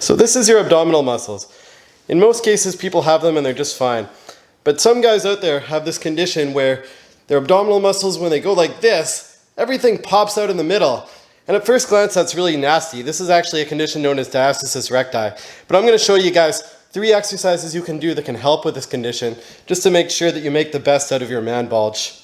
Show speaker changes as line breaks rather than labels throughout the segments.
So this is your abdominal muscles. In most cases, people have them and they're just fine. But some guys out there have this condition where their abdominal muscles, when they go like this, everything pops out in the middle. And at first glance, that's really nasty. This is actually a condition known as Diastisis Recti. But I'm going to show you guys 3 exercises you can do that can help with this condition, just to make sure that you make the best out of your man bulge.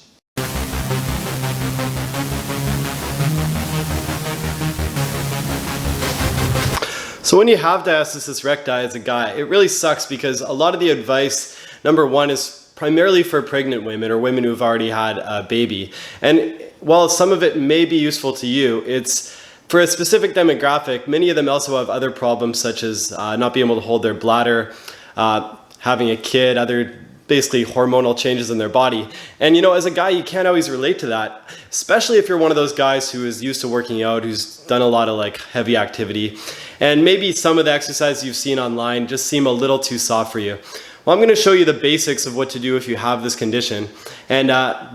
So when you have Diastisis Recti as a guy, it really sucks because a lot of the advice, number one, is primarily for pregnant women or women who've already had a baby. And while some of it may be useful to you, it's for a specific demographic. Many of them also have other problems such as not being able to hold their bladder, having a kid, other basically hormonal changes in their body. And you know, as a guy, you can't always relate to that, especially if you're one of those guys who is used to working out, who's done a lot of like heavy activity. And maybe some of the exercises you've seen online just seem a little too soft for you. Well, I'm going to show you the basics of what to do if you have this condition. And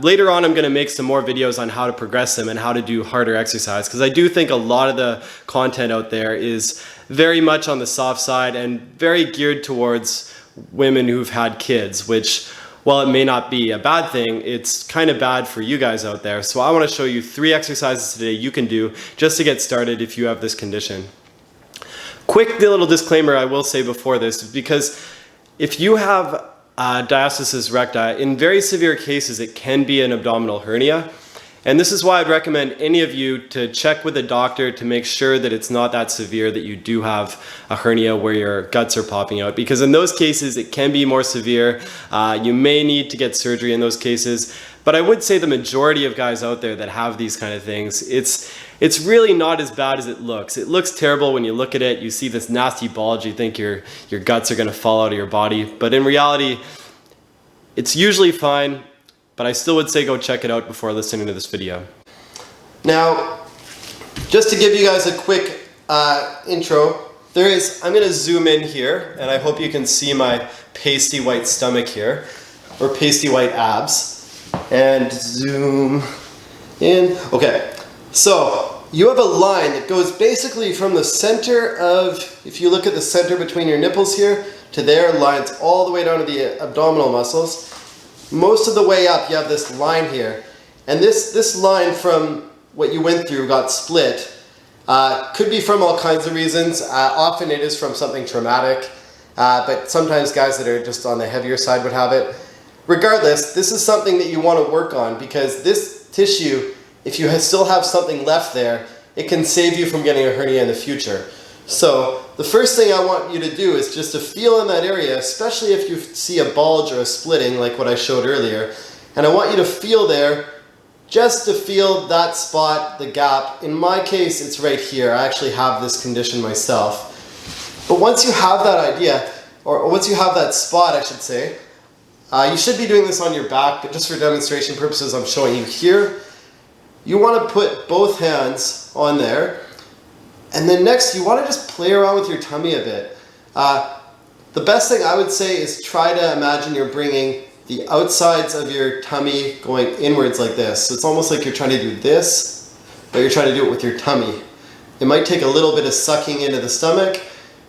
later on, I'm going to make some more videos on how to progress them and how to do harder exercise. Because I do think a lot of the content out there is very much on the soft side and very geared towards women who've had kids, which, while it may not be a bad thing, it's kind of bad for you guys out there. So I want to show you 3 exercises today you can do just to get started if you have this condition. Quick little disclaimer I will say before this, because if you have diastasis recti, in very severe cases it can be an abdominal hernia. And this is why I'd recommend any of you to check with a doctor to make sure that it's not that severe, that you do have a hernia where your guts are popping out. Because in those cases it can be more severe. You may need to get surgery in those cases. But I would say the majority of guys out there that have these kind of things, it's really not as bad as it looks. It looks terrible when you look at it. You see this nasty bulge, you think your guts are going to fall out of your body. But in reality, it's usually fine. But I still would say go check it out before listening to this video. Now, just to give you guys a quick intro, I'm going to zoom in here, and I hope you can see my pasty white stomach here, or pasty white abs. And zoom in. Okay, so you have a line that goes basically from the center of, if you look at the center between your nipples here, to there, lines all the way down to the abdominal muscles. Most of the way up, you have this line here. And this line from what you went through got split. Could be from all kinds of reasons. Often it is from something traumatic, but sometimes guys that are just on the heavier side would have it. Regardless, this is something that you want to work on, because this tissue, if you still have something left there, it can save you from getting a hernia in the future. So the first thing I want you to do is just to feel in that area, especially if you see a bulge or a splitting like what I showed earlier. And I want you to feel there, just to feel that spot, the gap. In my case, it's right here. I actually have this condition myself. But once you have that idea, or once you have that spot, I should say, you should be doing this on your back, but just for demonstration purposes, I'm showing you here. You want to put both hands on there. And then next, you want to just play around with your tummy a bit. The best thing I would say is try to imagine you're bringing the outsides of your tummy going inwards like this. So it's almost like you're trying to do this, but you're trying to do it with your tummy. It might take a little bit of sucking into the stomach.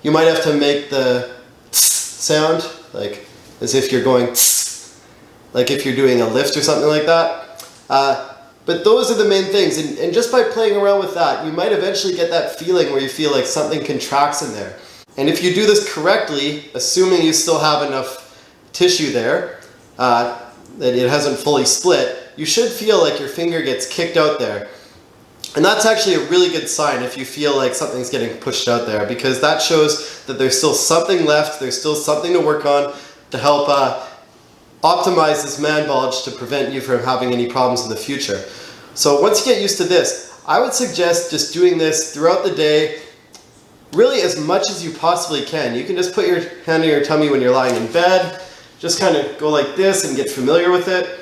You might have to make the sound, like as if you're going, like if you're doing a lift or something like that. But those are the main things, and just by playing around with that, you might eventually get that feeling where you feel like something contracts in there. And if you do this correctly, assuming you still have enough tissue there, that it hasn't fully split, you should feel like your finger gets kicked out there. And that's actually a really good sign if you feel like something's getting pushed out there, because that shows that there's still something left, there's still something to work on to help optimize this man bulge to prevent you from having any problems in the future. So once you get used to this, I would suggest just doing this throughout the day, really as much as you possibly can. You can just put your hand on your tummy when you're lying in bed, just kind of go like this and get familiar with it.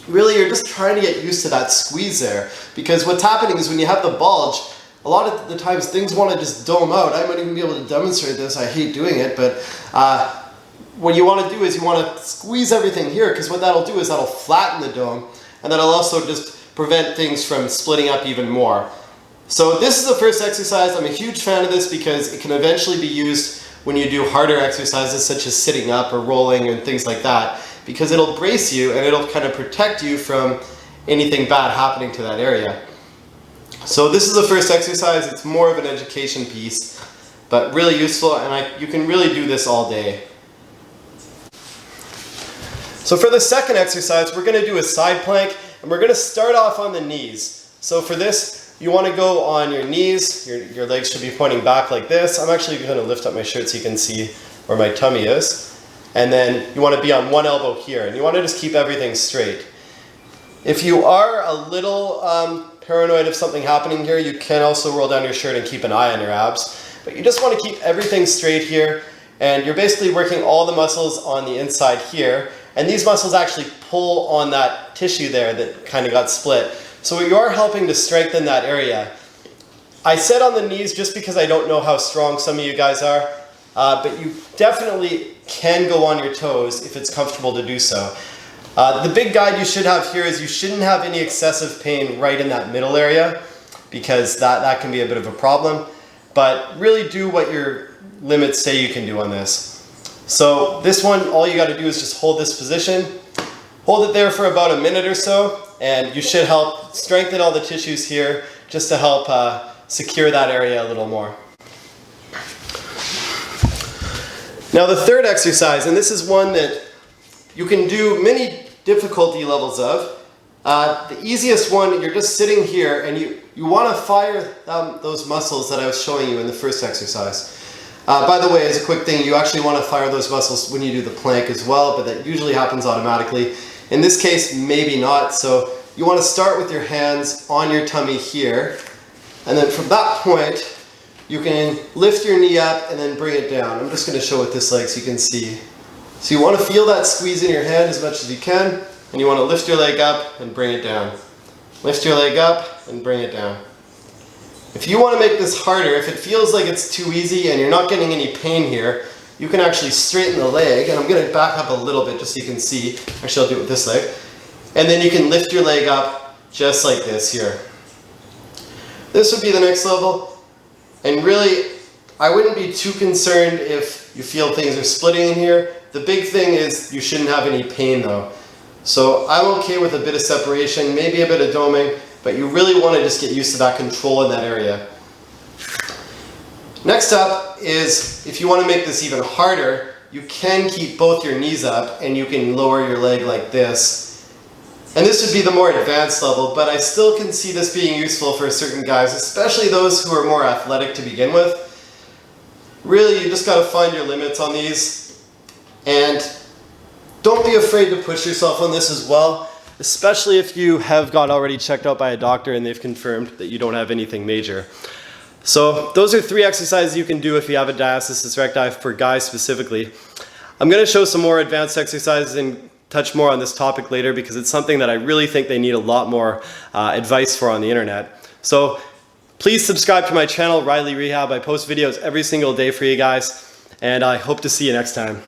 Really, you're just trying to get used to that squeeze there, because what's happening is when you have the bulge, a lot of the times things want to just dome out. I might even be able to demonstrate this. I hate doing it, but what you want to do is you want to squeeze everything here, because what that'll do is that'll flatten the dome, and that'll also just prevent things from splitting up even more. So this is the first exercise. I'm a huge fan of this because it can eventually be used when you do harder exercises such as sitting up or rolling and things like that, because it'll brace you and it'll kind of protect you from anything bad happening to that area. So this is the first exercise. It's more of an education piece, but really useful, and you can really do this all day. So for the second exercise, we're going to do a side plank, and we're going to start off on the knees. So for this, you want to go on your knees. Your legs should be pointing back like this. I'm actually going to lift up my shirt so you can see where my tummy is. And then you want to be on one elbow here, and you want to just keep everything straight. If you are a little paranoid of something happening here, you can also roll down your shirt and keep an eye on your abs. But you just want to keep everything straight here, and you're basically working all the muscles on the inside here. And these muscles actually pull on that tissue there that kind of got split. So you are helping to strengthen that area. I said on the knees just because I don't know how strong some of you guys are, but you definitely can go on your toes if it's comfortable to do so. The big guide you should have here is you shouldn't have any excessive pain right in that middle area, because that can be a bit of a problem. But really do what your limits say you can do on this. So this one, all you got to do is just hold this position. Hold it there for about a minute or so, and you should help strengthen all the tissues here just to help secure that area a little more. Now the third exercise, and this is one that you can do many difficulty levels of. The easiest one, you're just sitting here and you want to fire those muscles that I was showing you in the first exercise. By the way, as a quick thing, you actually want to fire those muscles when you do the plank as well, but that usually happens automatically. In this case, maybe not. So you want to start with your hands on your tummy here, and then from that point, you can lift your knee up and then bring it down. I'm just going to show it this leg so you can see. So you want to feel that squeeze in your hand as much as you can, and you want to lift your leg up and bring it down. Lift your leg up and bring it down. If you want to make this harder, if it feels like it's too easy and you're not getting any pain here, you can actually straighten the leg, and I'm going to back up a little bit just so you can see. Actually, I'll do it with this leg. And then you can lift your leg up just like this here. This would be the next level, and really, I wouldn't be too concerned if you feel things are splitting in here. The big thing is you shouldn't have any pain though. So I'm okay with a bit of separation, maybe a bit of doming, but you really want to just get used to that control in that area. Next up is, if you want to make this even harder, you can keep both your knees up and you can lower your leg like this. And this would be the more advanced level, but I still can see this being useful for certain guys, especially those who are more athletic to begin with. Really, you just got to find your limits on these, and don't be afraid to push yourself on this as well, especially if you have got already checked out by a doctor and they've confirmed that you don't have anything major. So those are 3 exercises you can do if you have a diastasis recti for guys specifically. I'm going to show some more advanced exercises and touch more on this topic later, because it's something that I really think they need a lot more advice for on the internet. So please subscribe to my channel, Riley Rehab. I post videos every single day for you guys, and I hope to see you next time.